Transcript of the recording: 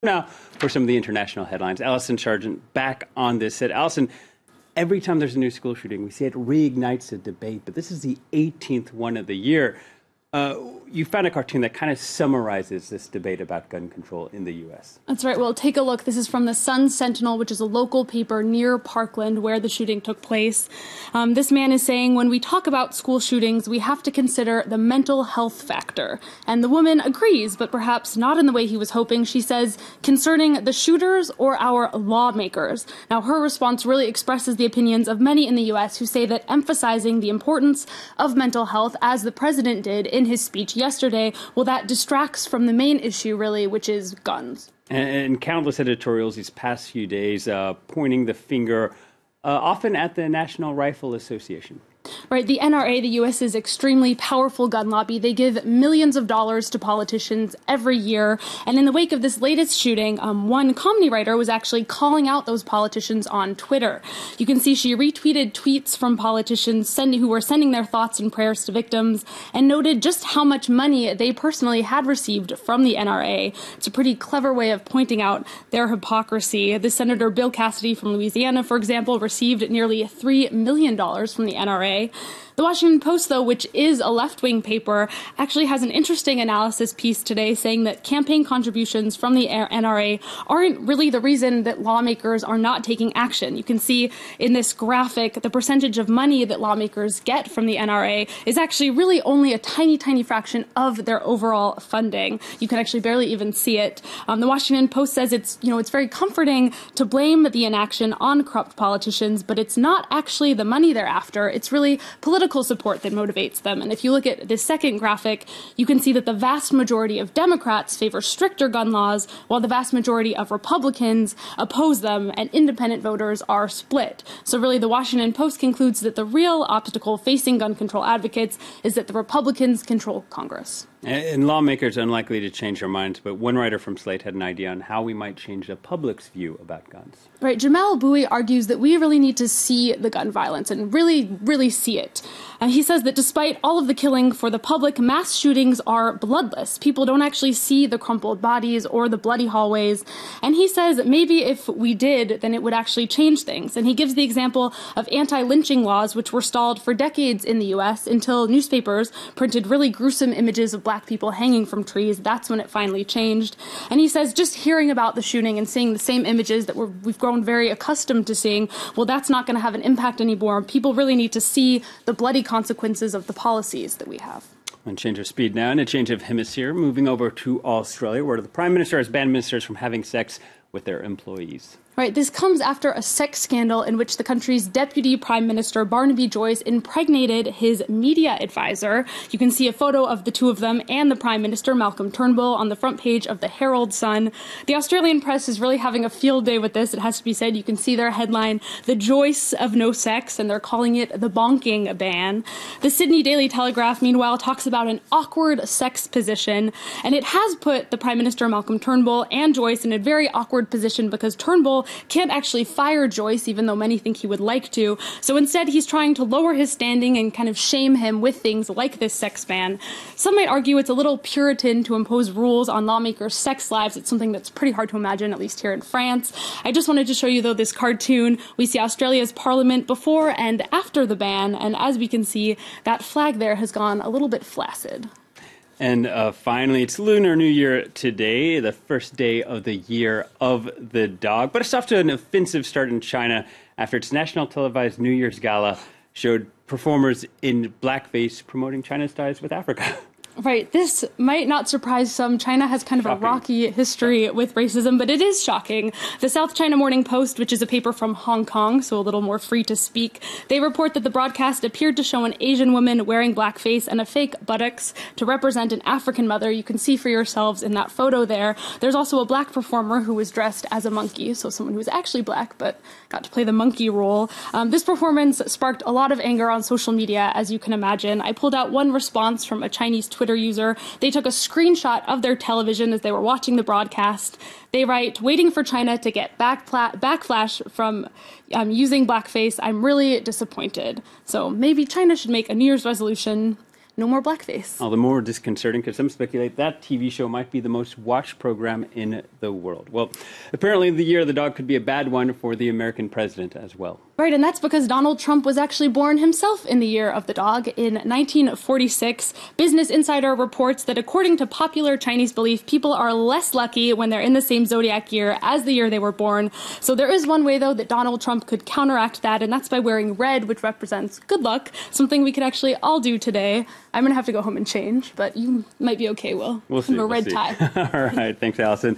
Now, for some of the international headlines, Allison Sargent back on this set. Allison, every time there's a new school shooting, we see it reignites a debate, but this is the 18th one of the year. You found a cartoon that kind of summarizes this debate about gun control in the U.S. That's right. Well, take a look. This is from the Sun Sentinel, which is a local paper near Parkland where the shooting took place. This man is saying, when we talk about school shootings, we have to consider the mental health factor. And the woman agrees, but perhaps not in the way he was hoping. She says, concerning the shooters or our lawmakers. Now, her response really expresses the opinions of many in the U.S. who say that emphasizing the importance of mental health, as the president did in his speech yesterday, well, that distracts from the main issue, really, which is guns. And countless editorials these past few days pointing the finger often at the National Rifle Association. Right, the NRA, the U.S.'s extremely powerful gun lobby, they give millions of dollars to politicians every year. And in the wake of this latest shooting, one comedy writer was actually calling out those politicians on Twitter. You can see she retweeted tweets from politicians who were sending their thoughts and prayers to victims and noted just how much money they personally had received from the NRA. It's a pretty clever way of pointing out their hypocrisy. The Senator Bill Cassidy from Louisiana, for example, received nearly $3 million from the NRA. The Washington Post, though, which is a left-wing paper, actually has an interesting analysis piece today saying that campaign contributions from the NRA aren't really the reason that lawmakers are not taking action. You can see in this graphic the percentage of money that lawmakers get from the NRA is actually really only a tiny, tiny fraction of their overall funding. You can actually barely even see it. The Washington Post says it's very comforting to blame the inaction on corrupt politicians, but it's not actually the money they're after. It's really political support that motivates them. And if you look at this second graphic, you can see that the vast majority of Democrats favor stricter gun laws, while the vast majority of Republicans oppose them, and independent voters are split. So really, the Washington Post concludes that the real obstacle facing gun control advocates is that the Republicans control Congress. And lawmakers are unlikely to change their minds, but one writer from Slate had an idea on how we might change the public's view about guns. Right. Jamel Bowie argues that we really need to see the gun violence and really see it. He says that despite all of the killing for the public, mass shootings are bloodless. People don't actually see the crumpled bodies or the bloody hallways. And he says that maybe if we did, then it would actually change things. And he gives the example of anti-lynching laws, which were stalled for decades in the U.S. until newspapers printed really gruesome images of black people hanging from trees. That's when it finally changed. And he says just hearing about the shooting and seeing the same images that we've grown very accustomed to seeing, well, that's not going to have an impact anymore. People really need to see the bloody consequences of the policies that we have. And change of speed now, and a change of hemisphere, moving over to Australia, where the Prime Minister has banned ministers from having sex with their employees. Right, this comes after a sex scandal in which the country's Deputy Prime Minister Barnaby Joyce impregnated his media advisor. You can see a photo of the two of them and the Prime Minister, Malcolm Turnbull, on the front page of the Herald Sun. The Australian press is really having a field day with this, it has to be said. You can see their headline, The Joyce of No Sex, and they're calling it the bonking ban. The Sydney Daily Telegraph, meanwhile, talks about an awkward sex position, and it has put the Prime Minister, Malcolm Turnbull, and Joyce in a very awkward position because Turnbull can't actually fire Joyce, even though many think he would like to. So instead, he's trying to lower his standing and kind of shame him with things like this sex ban. Some might argue it's a little Puritan to impose rules on lawmakers' sex lives. It's something that's pretty hard to imagine, at least here in France. I just wanted to show you, though, this cartoon. We see Australia's parliament before and after the ban, and as we can see, that flag there has gone a little bit flaccid. And finally, it's Lunar New Year today, the first day of the year of the dog. But it's off to an offensive start in China after its national televised New Year's gala showed performers in blackface promoting China's ties with Africa. Right. This might not surprise some. China has kind of a rocky history with racism, but it is shocking. The South China Morning Post, which is a paper from Hong Kong, so a little more free to speak, they report that the broadcast appeared to show an Asian woman wearing blackface and a fake buttocks to represent an African mother. You can see for yourselves in that photo there. There's also a black performer who was dressed as a monkey, so someone who was actually black but got to play the monkey role. This performance sparked a lot of anger on social media, as you can imagine. I pulled out one response from a Chinese Twitter user. They took a screenshot of their television as they were watching the broadcast. They write, waiting for China to get backlash from using blackface. I'm really disappointed. So maybe China should make a New Year's resolution no more blackface. All the more disconcerting because some speculate that TV show might be the most watched program in the world. Well, apparently the year of the dog could be a bad one for the American president as well. Right, and that's because Donald Trump was actually born himself in the year of the dog in 1946. Business Insider reports that according to popular Chinese belief, people are less lucky when they're in the same zodiac year as the year they were born. So there is one way, though, that Donald Trump could counteract that, and that's by wearing red, which represents good luck, something we could actually all do today. I'm going to have to go home and change, but you might be okay, Will. We'll see. A red tie. All right. Thanks, Allison.